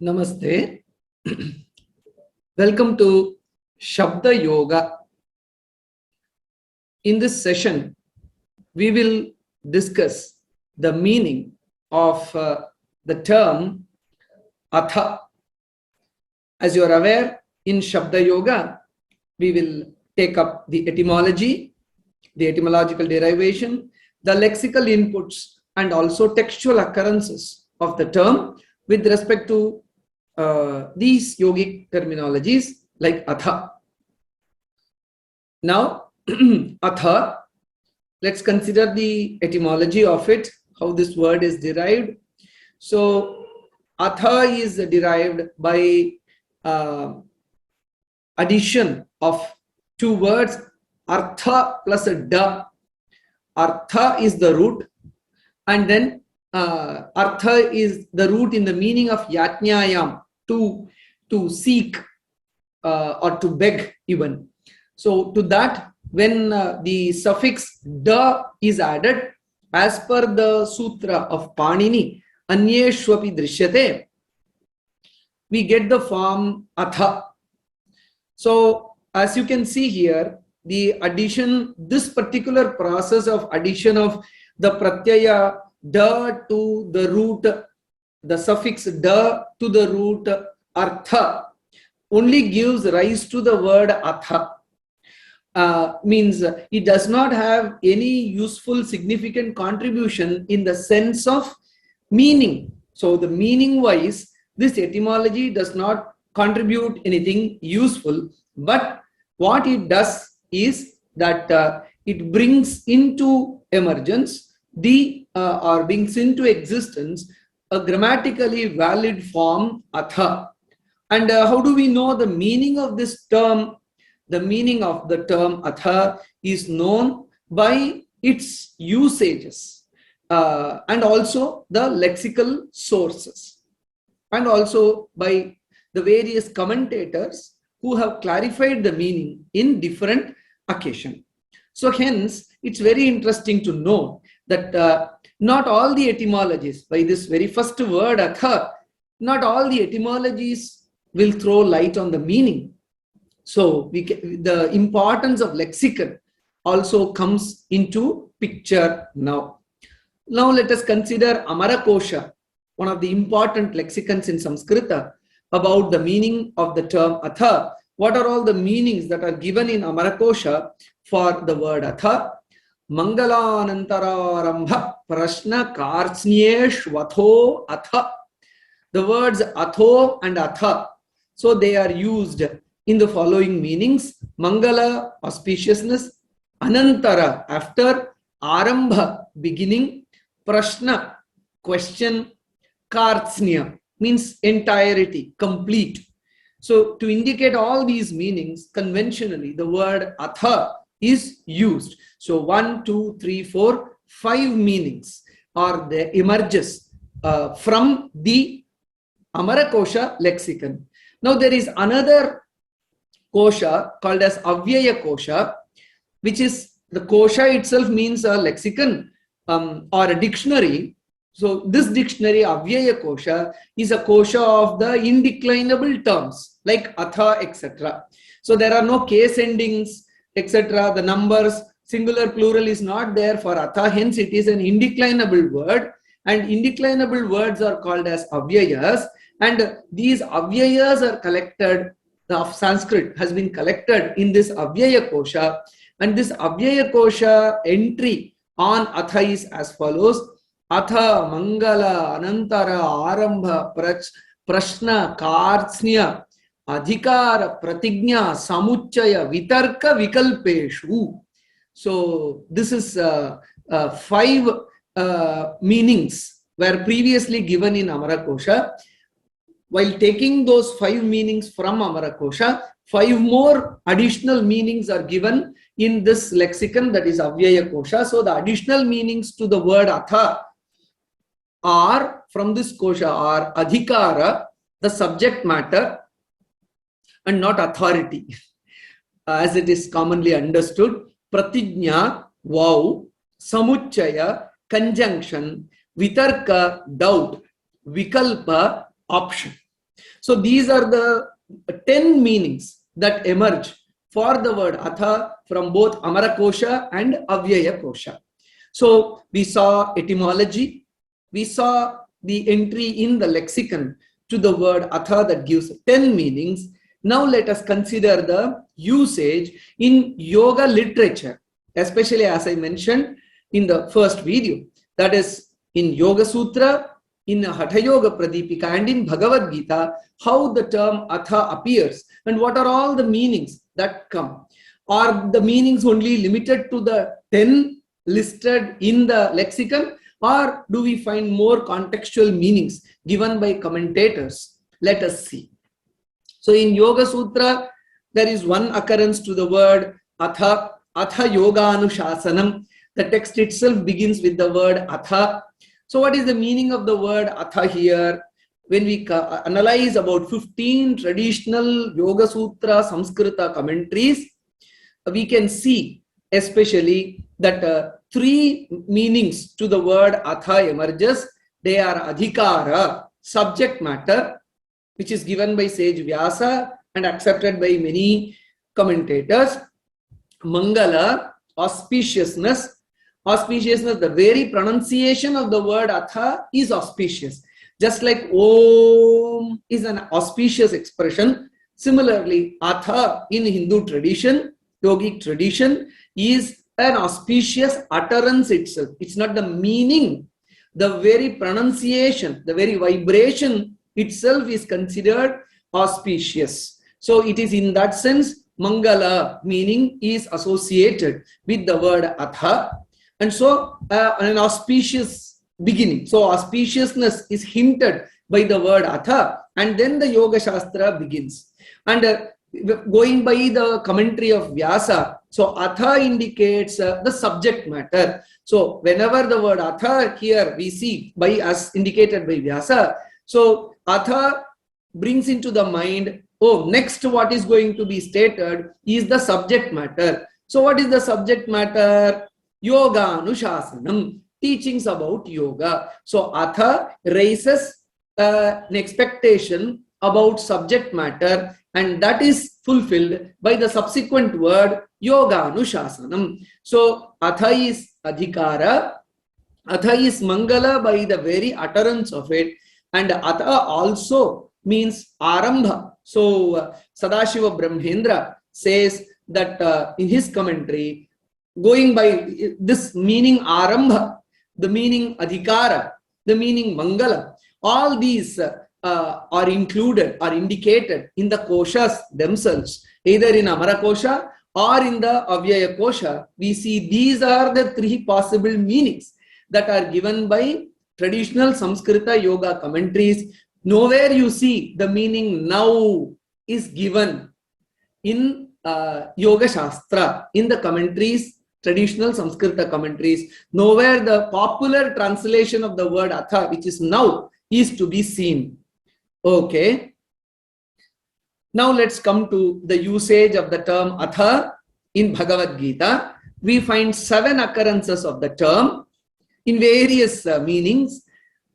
Namaste. Welcome to Śabda-yoga. In this session, we will discuss the meaning of the term Atha. As you are aware, in Śabda-yoga, we will take up the etymology, the etymological derivation, the lexical inputs, and also textual occurrences of the term with respect to these yogic terminologies like Atha. Now, Atha, let's consider the etymology of it, how this word is derived. So, Atha is derived by addition of two words, Artha plus a da. Artha is the root, and then Artha is the root in the meaning of yatnyayam, to seek or to beg even. So to that, when the suffix da is added, as per the sutra of Panini, anyeshwapi drishyate, we get the form Atha. So as you can see here, the addition, this particular process of addition of the pratyaya da to the root, the suffix da to the root artha, only gives rise to the word atha. Means it does not have any useful, significant contribution in the sense of meaning. So the meaning wise, this etymology does not contribute anything useful, but what it does is that it brings into emergence or brings into existence a grammatically valid form Atha. And how do we know the meaning of this term? The meaning of the term Atha is known by its usages and also the lexical sources, and also by the various commentators who have clarified the meaning in different occasions. So hence, it's very interesting to know that not all the etymologies, by this very first word Atha, not all the etymologies will throw light on the meaning. So the importance of lexicon also comes into picture now. Now let us consider Amarakosha, one of the important lexicons in Sanskrita, about the meaning of the term Atha. What are all the meanings that are given in Amarakosha for the word Atha? Mangalanantararambha prashna kartsnyeshvatho Atha. The words Atho and Atha, so they are used in the following meanings: Mangala, auspiciousness; Anantara, after; Arambha, beginning; Prashna, question; Kartsnya, means entirety, complete. So to indicate all these meanings, conventionally the word Atha is used. So 1, 2, 3, 4, 5 meanings are there, emerges from the Amarakosha lexicon. Now there is another kosha called as Avyaya kosha, which is, the kosha itself means a lexicon or a dictionary. So this dictionary, Avyaya kosha, is a kosha of the indeclinable terms like Atha, etc. So there are no case endings, etc. The numbers, singular, plural is not there for Atha, hence it is an indeclinable word, and indeclinable words are called as Avyayas, and these Avyayas are collected, the Sanskrit has been collected in this Avyaya kosha, and this Avyaya kosha entry on Atha is as follows: Atha, Mangala, Anantara, Arambha, Prashna, Kartsnya, Adhikara, Pratignya, Samuchaya, Vitarka, Vikalpeshu. So this is 5 meanings were previously given in Amarakosha. While taking those 5 meanings from Amarakosha, 5 more additional meanings are given in this lexicon, that is Avyaya kosha. So the additional meanings to the word Atha are from this kosha are Adhikara, the subject matter, and not authority, as it is commonly understood; Pratignya, vow; Samuchaya, conjunction; Vitarka, doubt; Vikalpa, option. So these are the 10 meanings that emerge for the word Atha from both Amara Kosha and Avyaya Kosha. So we saw etymology, we saw the entry in the lexicon to the word Atha that gives 10 meanings. Now let us consider the usage in yoga literature, especially as I mentioned in the first video, that is in Yogasūtra, in Haṭha-yoga-pradīpikā and in Bhagavad-gītā, how the term Atha appears and what are all the meanings that come. Are the meanings only limited to the 10 listed in the lexicon, or do we find more contextual meanings given by commentators? Let us see. So in Yogasūtra, there is one occurrence to the word Atha, Haṭha-yoga-pradīpikā. The text itself begins with the word Atha. So what is the meaning of the word Atha here? When we analyze about 15 traditional Yogasūtra Samskrita commentaries, we can see especially that 3 meanings to the word Atha emerges. They are Adhikara, subject matter, which is given by sage Vyasa and accepted by many commentators. Mangala, auspiciousness. Auspiciousness, the very pronunciation of the word Atha is auspicious. Just like Om is an auspicious expression, similarly Atha in Hindu tradition, Yogic tradition, is an auspicious utterance itself. It's not the meaning. The very pronunciation, the very vibration itself is considered auspicious. So it is in that sense, Mangala meaning is associated with the word Atha. And so an auspicious beginning. So auspiciousness is hinted by the word Atha, and then the Yoga Shastra begins. And going by the commentary of Vyasa, so Atha indicates the subject matter. So whenever the word Atha here we see by as indicated by Vyasa, so Atha brings into the mind, oh, next what is going to be stated is the subject matter. So what is the subject matter? Yoga Anushasanam, teachings about yoga. So Atha raises an expectation about subject matter, and that is fulfilled by the subsequent word Yoga Anushasanam. So Atha is Adhikara, Atha is Mangala by the very utterance of it, and Atha also means Arambha. So Sadashiva Brahmendra says that in his commentary, going by this meaning Arambha, the meaning Adhikara, the meaning Mangala, all these are included, are indicated in the koshas themselves, either in Amara Kosha or in the Avyaya Kosha. We see these are the 3 possible meanings that are given by traditional Samskrita yoga commentaries. Nowhere you see the meaning now is given in Yoga Shastra, in the commentaries, traditional Samskrita commentaries. Nowhere the popular translation of the word Atha, which is now, is to be seen. Okay. Now let's come to the usage of the term Atha in Bhagavad-gītā. We find 7 occurrences of the term in various meanings.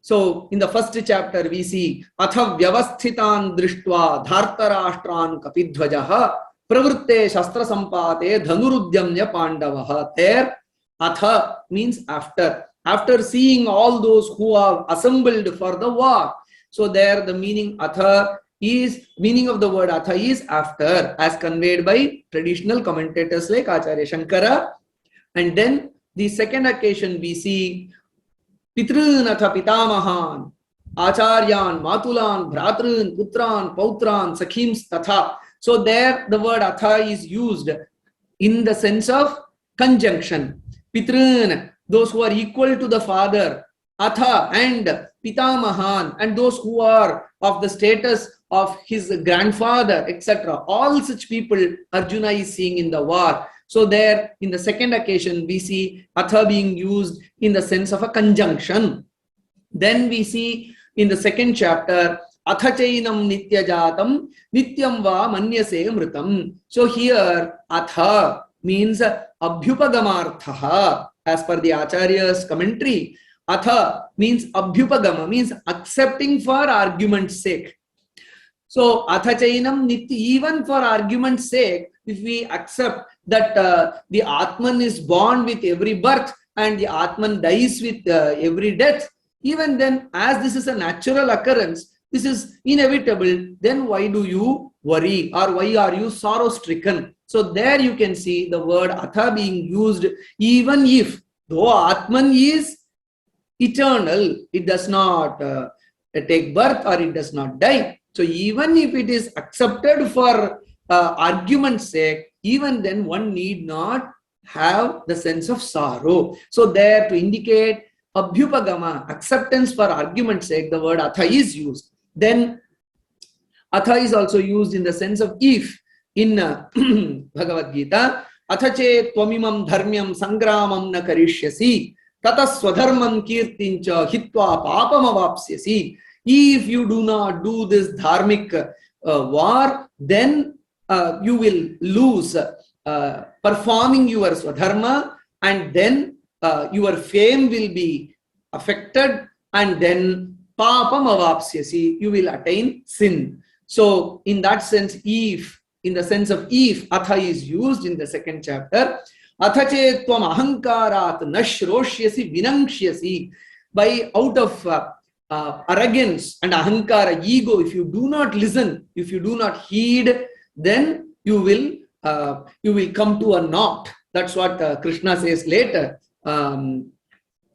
So in the first chapter we see Atha vyavasthitan drishtva dhartarashtran kapidhvajaha pravrutte shastra sampate dhanurudyamya pandavaha. There Atha means after. After seeing all those who are assembled for the war. So there the meaning Atha is, meaning of the word Atha is after, as conveyed by traditional commentators like Acharya Shankara. And then the second occasion we see Pitrun Atha Pitamahan, Acharyan, Matulan, Bhratrun, Putran, Pautran, Sakhims Tatha. So there the word Atha is used in the sense of conjunction. Pitrun, those who are equal to the father, Atha, and Pitamahan, and those who are of the status of his grandfather, etc. All such people Arjuna is seeing in the war. So there in the second occasion we see Atha being used in the sense of a conjunction. Then we see in the second chapter Atha chainam nitya jatam nityam va manyase mritam. So here Atha means abhyupagamarthaha. As per the Acharya's commentary, Atha means abhyupagama, means accepting for argument's sake. So Atha chainam nitya, even for argument's sake, if we accept that the Atman is born with every birth and the Atman dies with every death, even then, as this is a natural occurrence, this is inevitable, then why do you worry, or why are you sorrow stricken? So there you can see the word Atha being used, even if though Atman is eternal, it does not take birth or it does not die. So even if it is accepted for argument's sake, even then one need not have the sense of sorrow. So there, to indicate abhyupagama, acceptance for argument's sake, the word Atha is used. Then Atha is also used in the sense of if. In Bhagavad-gītā, Atha che tvamimam dharmyam sangramam na karishyasi tata swadharmam kirtincha hitva papam avapsyasi. If you do not do this dharmic war, then you will lose performing your swadharma, and then your fame will be affected, and then papam avapsyasi, you will attain sin. So in that sense, if, in the sense of if, Atha is used in the second chapter. Atha che tvam ahankarat nashroshyasi vinangshyasi. By out of arrogance and ahankara, ego, if you do not listen, if you do not heed, then you will come to a knot. That's what Krishna says later. And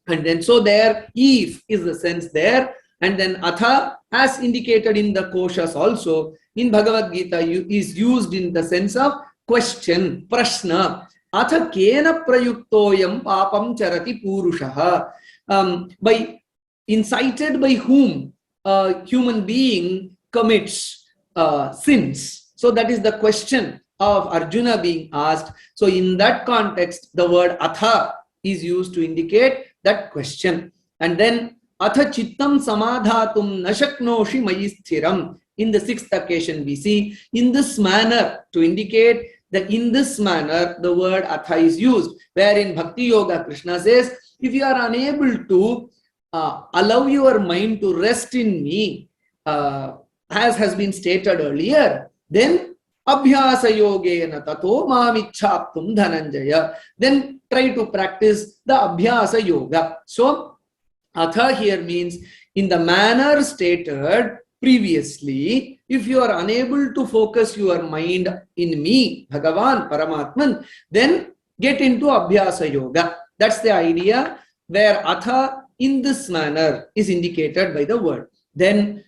then so there, if is the sense there. And then Atha, as indicated in the koshas also, in Bhagavad-gītā is used in the sense of question, prashna. Atha kena prayuktoyam papam charati purushaha. By incited by whom a human being commits sins. So that is the question of Arjuna being asked. So in that context, the word Atha is used to indicate that question. And then Atha chittam samadhatum nashaknoshi mayisthiram. In the sixth occasion, we see in this manner, to indicate that in this manner the word Atha is used, where in Bhakti Yoga Krishna says, if you are unable to allow your mind to rest in me, as has been stated earlier, then abhyasa yogena tato mamichhaptum dhananjaya, then try to practice the abhyasa yoga. So Atha here means in the manner stated previously. If you are unable to focus your mind in me, Bhagavan, Paramatman, then get into Abhyasa Yoga. That's the idea, where Atha in this manner is indicated by the word. Then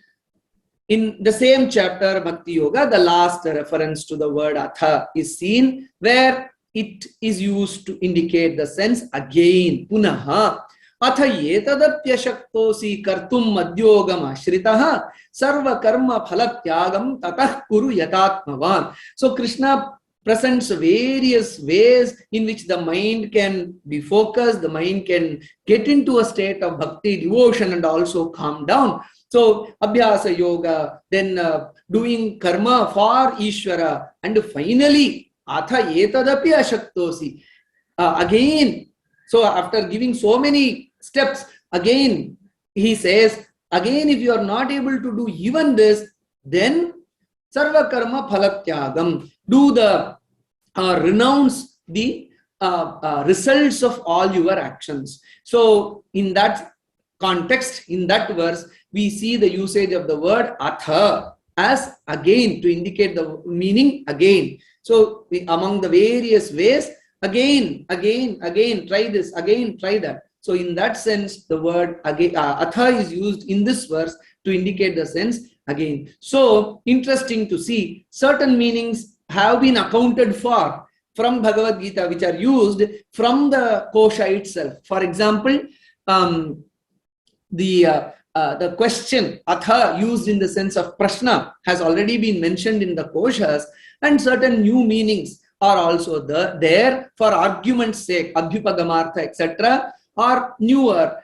in the same chapter, Bhakti Yoga, the last reference to the word Atha is seen, where it is used to indicate the sense again, punaha. Atha yetadapyashaktosi kartum madhyogam ashritaha sarva karma phalatyagam tatah kuru yatatmavan. So Krishna presents various ways in which the mind can be focused, the mind can get into a state of bhakti, devotion, and also calm down. So Abhyasa Yoga, then doing karma for Ishvara, and finally Atha yetadapi ashaktosi. Again, so after giving so many steps, again he says, again if you are not able to do even this, then sarva karma phalatyagam, do the renounce the results of all your actions. So in that context, in that verse, we see the usage of the word Atha as again, to indicate the meaning again. So among the various ways, again, try this, again, try that. So in that sense, the word again, Atha is used in this verse to indicate the sense again. So interesting to see, certain meanings have been accounted for from Bhagavad-gītā, which are used from the kosha itself. For example, the question Atha, used in the sense of prashna, has already been mentioned in the koshas, and certain new meanings are also there for argument's sake, adhyupagamartha, etc., or newer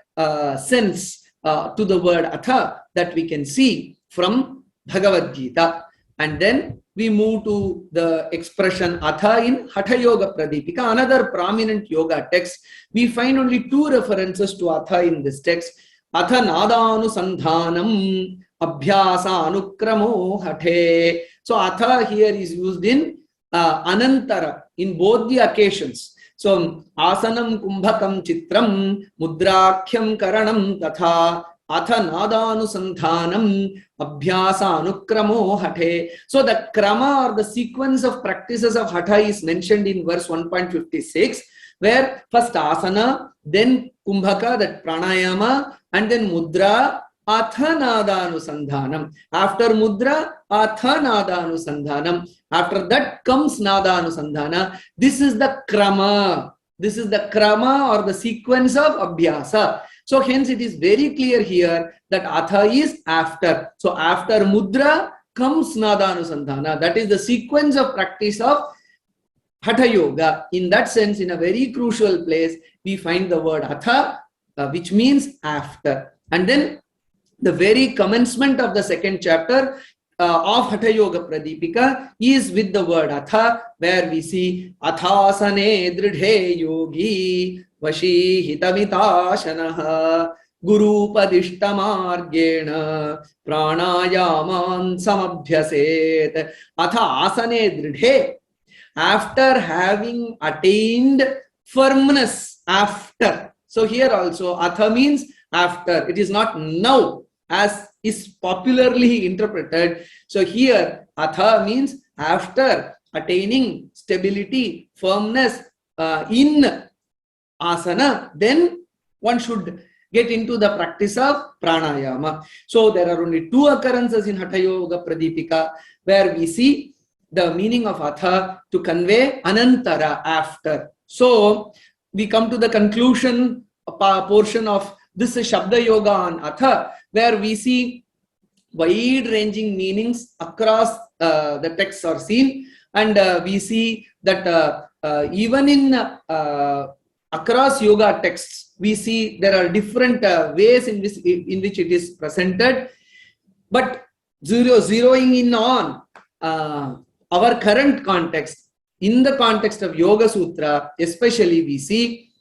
sense to the word Atha that we can see from Bhagavad-gītā. And then we move to the expression Atha in Haṭha-yoga-pradīpikā, another prominent yoga text. We find only two references to Atha in this text. Atha nadānusandhānam abhyasa anukramo hathe. So atha here is used in anantara in both the occasions. So asanam kumbhakam chitram mudrakhyam karanam tatha atha nadānusandhānam abhyasa anukramo hathe. So the krama or the sequence of practices of hatha is mentioned in verse 1.56, where first asana, then kumbhaka, that pranayama, and then mudra, atha nadānusandhānam. After mudra, atha nadānusandhānam. After that comes nadānusandhana. This is the krama. This is the krama or the sequence of abhyasa. So hence it is very clear here that atha is after. So after mudra comes nadānusandhana. That is the sequence of practice of Hatha yoga. In that sense, in a very crucial place, we find the word atha, which means after. And then the very commencement of the second chapter of Haṭha-yoga-pradīpikā is with the word atha, where we see athāsane dridhe yogi vashīhitamita-shanaha gurupadishtamargena pranayaman samabhyaset. Athāsane dridhe, after having attained firmness, after. So here also atha means after. It is not now as is popularly interpreted. So here atha means after attaining stability, firmness in asana, then one should get into the practice of pranayama. So there are only two occurrences in Haṭha-yoga-pradīpikā where we see the meaning of atha to convey anantara, after. So we come to the conclusion portion of this Śabda-yoga on atha, where we see wide-ranging meanings across the texts are seen, and we see that even in across yoga texts, we see there are different ways in which it is presented. But zeroing in on our current context, in the context of Yogasūtra, especially we see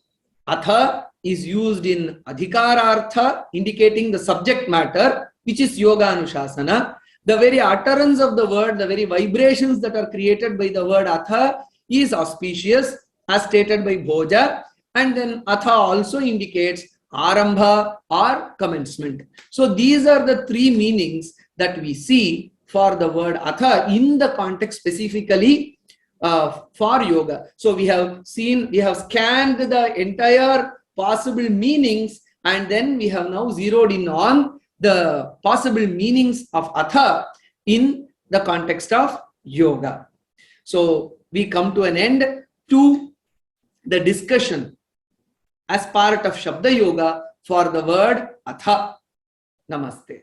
atha is used in adhikarartha, indicating the subject matter, which is yoga anushasana. The very utterance of the word, the very vibrations that are created by the word atha is auspicious, as stated by Bhoja. And then atha also indicates arambha or commencement. So these are the three meanings that we see for the word atha in the context specifically for yoga. So we have scanned the entire possible meanings, and then we have now zeroed in on the possible meanings of atha in the context of yoga. So we come to an end to the discussion as part of Śabda yoga for the word atha. Namaste.